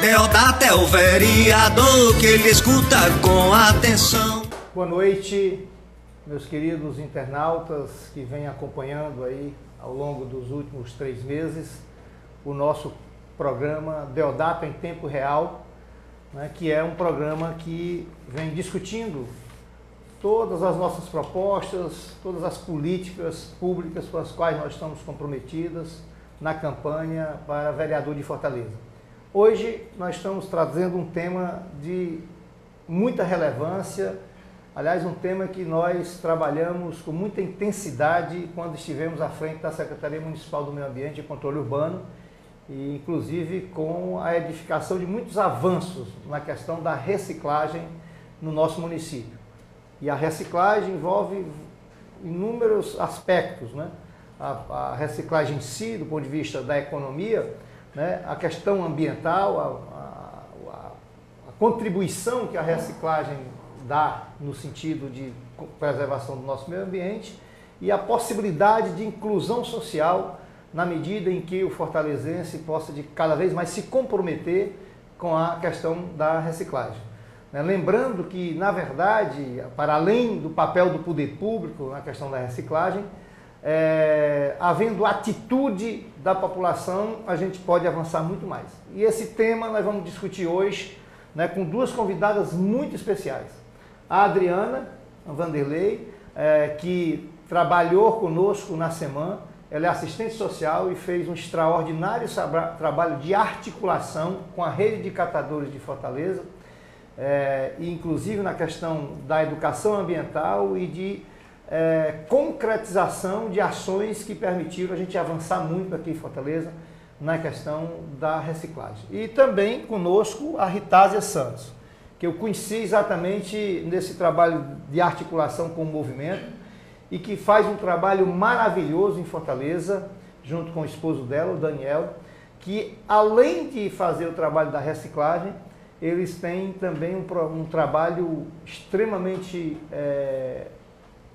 Deodato é o vereador que ele escuta com atenção. Boa noite, meus queridos internautas que vêm acompanhando aí ao longo dos últimos 3 meses o nosso programa Deodato em Tempo Real, né, que é um programa que vem discutindo todas as nossas propostas, todas as políticas públicas com as quais nós estamos comprometidas na campanha para vereador de Fortaleza. Hoje nós estamos trazendo um tema de muita relevância, aliás, um tema que nós trabalhamos com muita intensidade quando estivemos à frente da Secretaria Municipal do Meio Ambiente e Controle Urbano, e inclusive com a edificação de muitos avanços na questão da reciclagem no nosso município. E a reciclagem envolve inúmeros aspectos, né? A reciclagem em si, do ponto de vista da economia, né? A questão ambiental, a contribuição que a reciclagem dá no sentido de preservação do nosso meio ambiente e a possibilidade de inclusão social na medida em que o fortalezense possa de cada vez mais se comprometer com a questão da reciclagem. Lembrando que, na verdade, para além do papel do poder público na questão da reciclagem, havendo atitude da população, a gente pode avançar muito mais. E esse tema nós vamos discutir hoje, né, com 2 convidadas muito especiais. A Adriana Vanderlei, que trabalhou conosco na SEMAN, ela é assistente social e fez um extraordinário trabalho de articulação com a rede de catadores de Fortaleza, inclusive na questão da educação ambiental e de concretização de ações que permitiram a gente avançar muito aqui em Fortaleza na questão da reciclagem. E também conosco a Ritásia Santos, que eu conheci exatamente nesse trabalho de articulação com o movimento e que faz um trabalho maravilhoso em Fortaleza, junto com o esposo dela, o Daniel, que além de fazer o trabalho da reciclagem, eles têm também um trabalho extremamente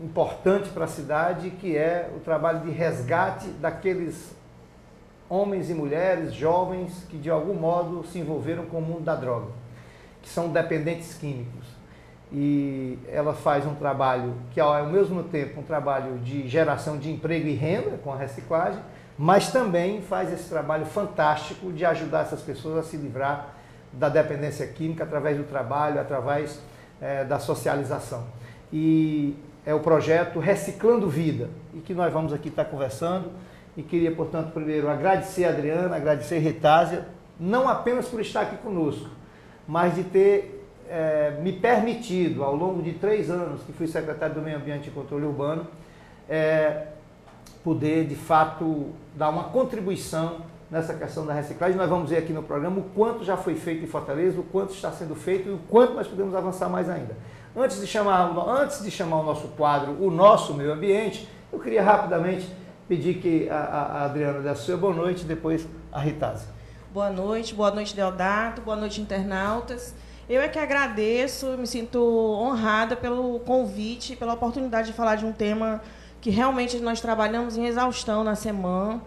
importante para a cidade, que é o trabalho de resgate daqueles homens e mulheres, jovens, que de algum modo se envolveram com o mundo da droga, que são dependentes químicos. E ela faz um trabalho que é ao mesmo tempo um trabalho de geração de emprego e renda com a reciclagem, mas também faz esse trabalho fantástico de ajudar essas pessoas a se livrar da dependência química através do trabalho, através da socialização. E é o projeto Reciclando Vida, e que nós vamos aqui estar conversando, e queria, portanto, primeiro agradecer a Adriana, agradecer a Ritásia, não apenas por estar aqui conosco, mas de ter me permitido, ao longo de 3 anos que fui secretário do Meio Ambiente e Controle Urbano, poder, de fato, dar uma contribuição nessa questão da reciclagem. Nós vamos ver aqui no programa o quanto já foi feito em Fortaleza, o quanto está sendo feito e o quanto nós podemos avançar mais ainda. Antes de chamar o nosso quadro, o Nosso Meio Ambiente, eu queria rapidamente pedir que a Adriana desse sua boa noite e depois a Ritásia. Boa noite Deodato, boa noite internautas. Eu é que agradeço, me sinto honrada pelo convite, pela oportunidade de falar de um tema que realmente nós trabalhamos em exaustão na SEMAN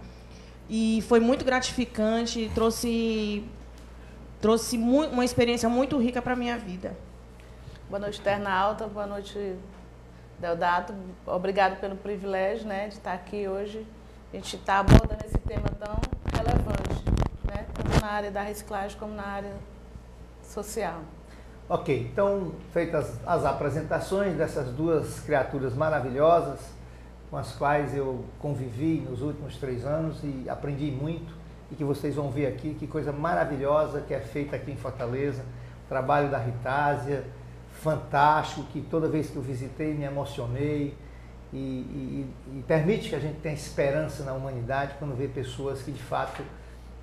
e foi muito gratificante, trouxe uma experiência muito rica para a minha vida. Boa noite, internauta, boa noite, Deodato. Obrigado pelo privilégio, né, de estar aqui hoje. A gente está abordando esse tema tão relevante, né, tanto na área da reciclagem como na área social. Ok, então, feitas as apresentações dessas 2 criaturas maravilhosas, com as quais eu convivi nos últimos 3 anos e aprendi muito, e que vocês vão ver aqui, que coisa maravilhosa que é feita aqui em Fortaleza, o trabalho da Ritásia, fantástico, que toda vez que eu visitei me emocionei, e permite que a gente tenha esperança na humanidade quando vê pessoas que de fato,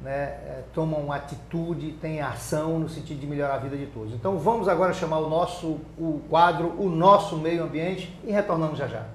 né, tomam atitude, têm ação no sentido de melhorar a vida de todos. Então vamos agora chamar o quadro O Nosso Meio Ambiente e retornamos já já.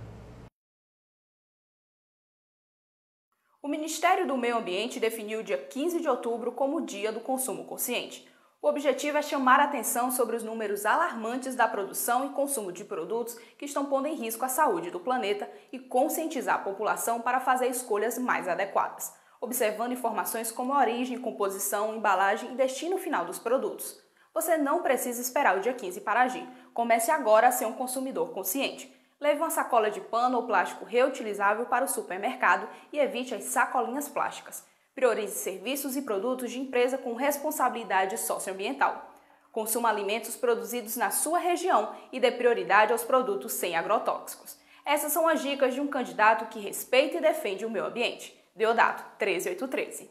O Ministério do Meio Ambiente definiu o dia 15 de outubro como o Dia do Consumo Consciente. O objetivo é chamar a atenção sobre os números alarmantes da produção e consumo de produtos que estão pondo em risco a saúde do planeta e conscientizar a população para fazer escolhas mais adequadas. observando informações como a origem, composição, embalagem e destino final dos produtos. Você não precisa esperar o dia 15 para agir. Comece agora a ser um consumidor consciente. Leve uma sacola de pano ou plástico reutilizável para o supermercado e evite as sacolinhas plásticas. Priorize serviços e produtos de empresa com responsabilidade socioambiental. Consuma alimentos produzidos na sua região e dê prioridade aos produtos sem agrotóxicos. Essas são as dicas de um candidato que respeita e defende o meio ambiente. Deodato, 13813.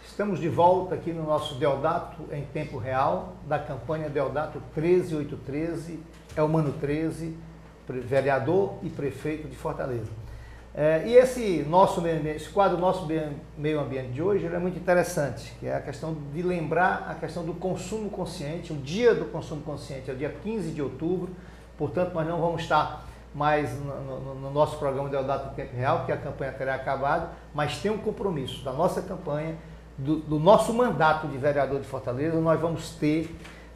Estamos de volta aqui no nosso Deodato em tempo real, da campanha Deodato 13813, é o Mano 13, vereador e prefeito de Fortaleza. E esse quadro Nosso Meio Ambiente de hoje, ele é muito interessante, que é a questão de lembrar a questão do consumo consciente. O dia do consumo consciente é o dia 15 de outubro, portanto nós não vamos estar mais no nosso programa Deodato em tempo real, porque a campanha terá acabado, mas tem um compromisso da nossa campanha, do nosso mandato de vereador de Fortaleza. Nós vamos ter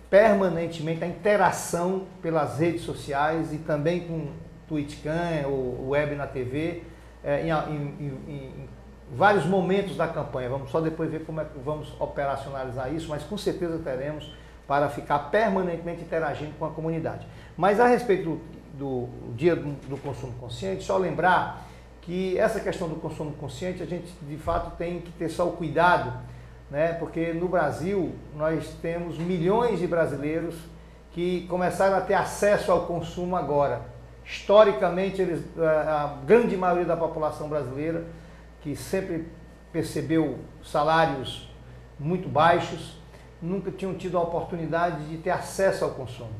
permanentemente a interação pelas redes sociais e também com Twitchcan, o web na TV, em vários momentos da campanha. Vamos só depois ver como é que vamos operacionalizar isso, mas com certeza teremos para ficar permanentemente interagindo com a comunidade. Mas a respeito do dia do consumo consciente, só lembrar que essa questão do consumo consciente, a gente de fato tem que ter só o cuidado, né? Porque no Brasil nós temos milhões de brasileiros que começaram a ter acesso ao consumo agora. Historicamente, a grande maioria da população brasileira, que sempre percebeu salários muito baixos, nunca tinham tido a oportunidade de ter acesso ao consumo.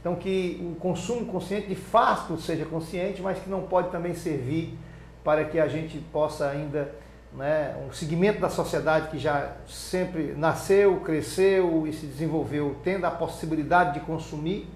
Então, que o consumo consciente de fato seja consciente, mas que não pode também servir para que a gente possa ainda, né, um segmento da sociedade que já sempre nasceu, cresceu e se desenvolveu, tendo a possibilidade de consumir,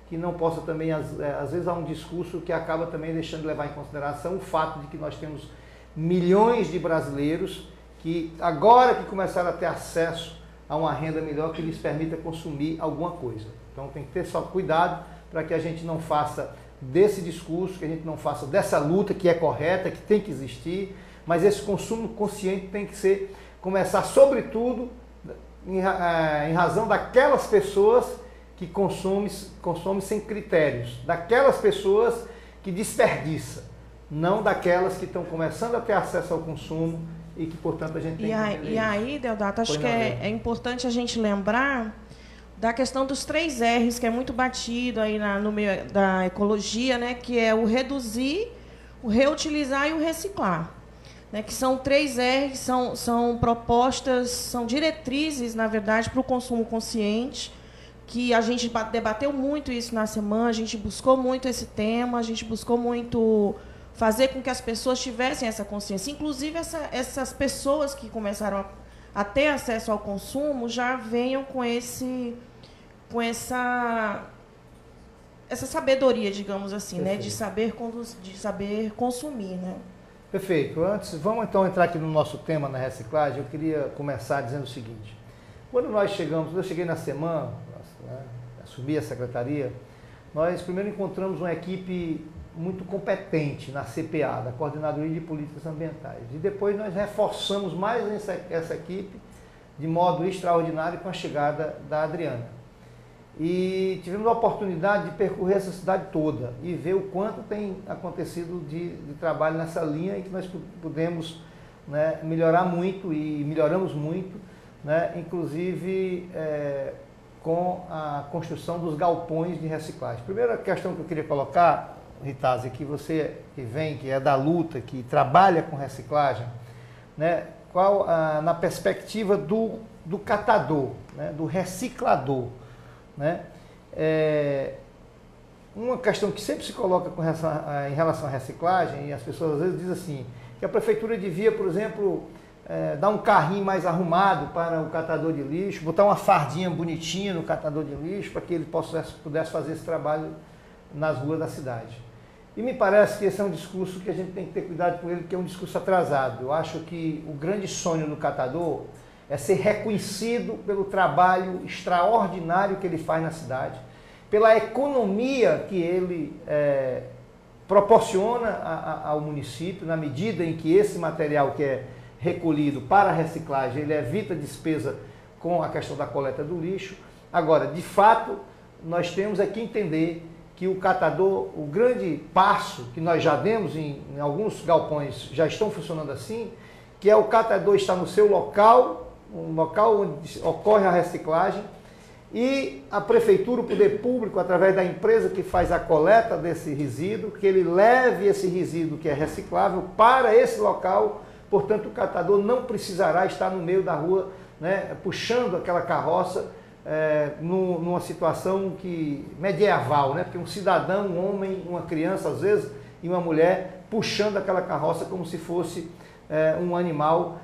que não possa também, às vezes há um discurso que acaba também deixando de levar em consideração o fato de que nós temos milhões de brasileiros que agora que começaram a ter acesso a uma renda melhor que lhes permita consumir alguma coisa. Então tem que ter só cuidado para que a gente não faça desse discurso, que a gente não faça dessa luta que é correta, que tem que existir, mas esse consumo consciente tem que começar sobretudo em razão daquelas pessoas que consomem sem critérios, daquelas pessoas que desperdiçam, não daquelas que estão começando a ter acesso ao consumo e que, portanto, a gente tem que entender. E aí, Deodato, acho que é importante a gente lembrar da questão dos 3 R's, que é muito batido aí no meio da ecologia, né, que é o reduzir, o reutilizar e o reciclar. Né, que são 3 R's, são propostas, são diretrizes, na verdade, para o consumo consciente, que a gente debateu muito isso na semana, a gente buscou muito esse tema, a gente buscou muito fazer com que as pessoas tivessem essa consciência. Inclusive, essas pessoas que começaram a ter acesso ao consumo já venham com essa sabedoria, digamos assim, né, de saber consumir, né? Perfeito. Vamos então entrar aqui no nosso tema na reciclagem. Eu queria começar dizendo o seguinte: quando eu cheguei na semana, né, assumi a secretaria, nós primeiro encontramos uma equipe muito competente na CPA, da Coordenadoria de Políticas Ambientais. E depois nós reforçamos mais essa equipe de modo extraordinário com a chegada da Adriana. E tivemos a oportunidade de percorrer essa cidade toda e ver o quanto tem acontecido de trabalho nessa linha, e que nós pudemos, né, melhorar muito e melhoramos muito, né, inclusive com a construção dos galpões de reciclagem. Primeira questão que eu queria colocar, Ritazzi, que você que é da luta, que trabalha com reciclagem, né, na perspectiva do catador, né, do reciclador, né, uma questão que sempre se coloca em relação à reciclagem, e as pessoas às vezes dizem assim, que a prefeitura devia, por exemplo, dar um carrinho mais arrumado para o catador de lixo, botar uma fardinha bonitinha no catador de lixo, para que ele pudesse fazer esse trabalho nas ruas da cidade. E me parece que esse é um discurso que a gente tem que ter cuidado com ele, porque é um discurso atrasado. Eu acho que o grande sonho do catador é ser reconhecido pelo trabalho extraordinário que ele faz na cidade, pela economia que ele proporciona ao município, na medida em que esse material que é recolhido para a reciclagem, ele evita despesa com a questão da coleta do lixo. Agora, de fato, nós temos que entender que o catador, o grande passo que nós já demos em alguns galpões, já estão funcionando assim, que é o catador estar no seu local, um local onde ocorre a reciclagem, e a prefeitura, o poder público, através da empresa que faz a coleta desse resíduo, que ele leve esse resíduo que é reciclável para esse local. Portanto, o catador não precisará estar no meio da rua, né, puxando aquela carroça numa situação medieval, né? Porque um cidadão, um homem, uma criança, às vezes, e uma mulher, puxando aquela carroça como se fosse um animal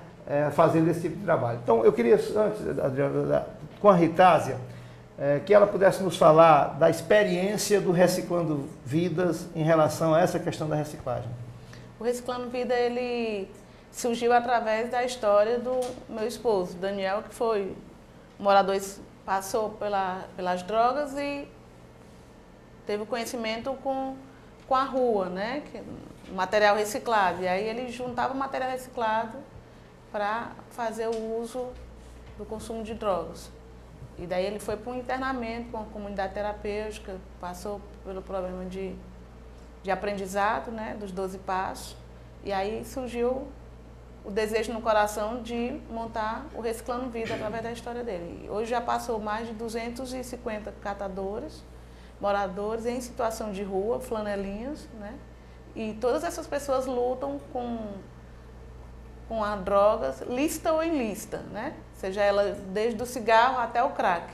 fazendo esse tipo de trabalho. Então, eu queria, antes, Adriana, com a Ritásia, que ela pudesse nos falar da experiência do Reciclando Vidas em relação a essa questão da reciclagem. O Reciclando Vida, ele surgiu através da história do meu esposo, Daniel, que foi morador, passou pelas drogas e teve conhecimento com a rua, né? Material reciclado. E aí ele juntava o material reciclado para fazer o uso do consumo de drogas. E daí ele foi para um internamento com a comunidade terapêutica, passou pelo problema de aprendizado, né, dos 12 passos. E aí surgiu o desejo no coração de montar o Reciclando Vida através da história dele. Hoje já passou mais de 250 catadores, moradores em situação de rua, flanelinhas, né? E todas essas pessoas lutam com as drogas, lícita ou ilícita, né? Seja ela desde o cigarro até o crack.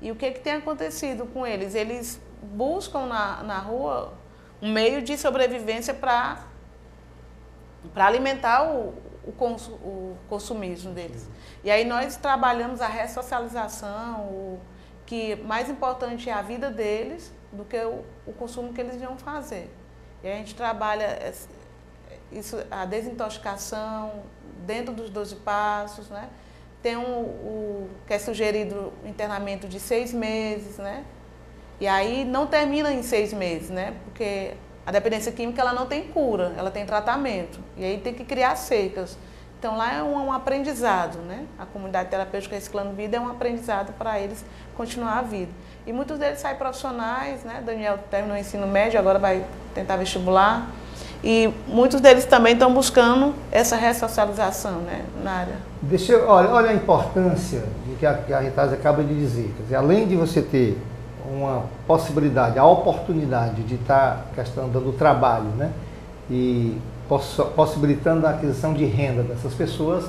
E o que tem acontecido com eles? Eles buscam na rua um meio de sobrevivência para alimentar o consumismo deles. E aí nós trabalhamos a ressocialização, o que mais importante é a vida deles do que o consumo que eles iam fazer. E a gente trabalha a desintoxicação dentro dos 12 passos, né? Tem que é sugerido o internamento de 6 meses, né? E aí não termina em 6 meses, né? Porque a dependência química ela não tem cura, ela tem tratamento. E aí tem que criar secas. Então lá é um aprendizado, né? A comunidade terapêutica Reciclando Vida é um aprendizado para eles continuar a vida. E muitos deles saem profissionais, né? Daniel terminou o ensino médio, agora vai tentar vestibular. E muitos deles também estão buscando essa ressocialização, né, na área. Olha a importância de que a Ritásia acaba de dizer. Quer dizer, além de você ter uma possibilidade, a oportunidade de estar dando trabalho, né, e possibilitando a aquisição de renda dessas pessoas,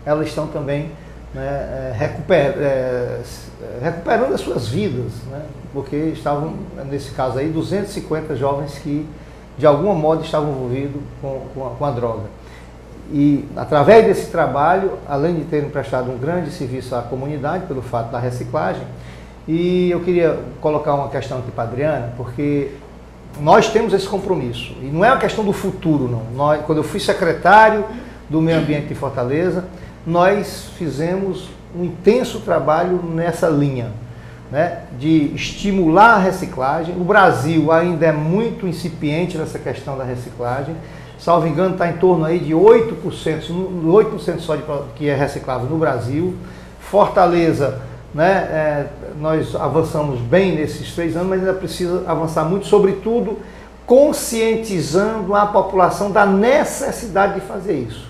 elas estão também, né, recuperando as suas vidas, né, porque estavam, nesse caso aí, 250 jovens que de algum modo estavam envolvidos com a droga. E através desse trabalho, além de terem prestado um grande serviço à comunidade pelo fato da reciclagem, e eu queria colocar uma questão aqui para a Adriana, porque nós temos esse compromisso, e não é uma questão do futuro, não. Quando eu fui secretário do Meio Ambiente de Fortaleza, nós fizemos um intenso trabalho nessa linha, né, de estimular a reciclagem. O Brasil ainda é muito incipiente nessa questão da reciclagem. Salvo engano, está em torno aí de 8% só que é reciclável no Brasil. Fortaleza, né, nós avançamos bem nesses 3 anos, mas ainda precisa avançar muito, sobretudo conscientizando a população da necessidade de fazer isso.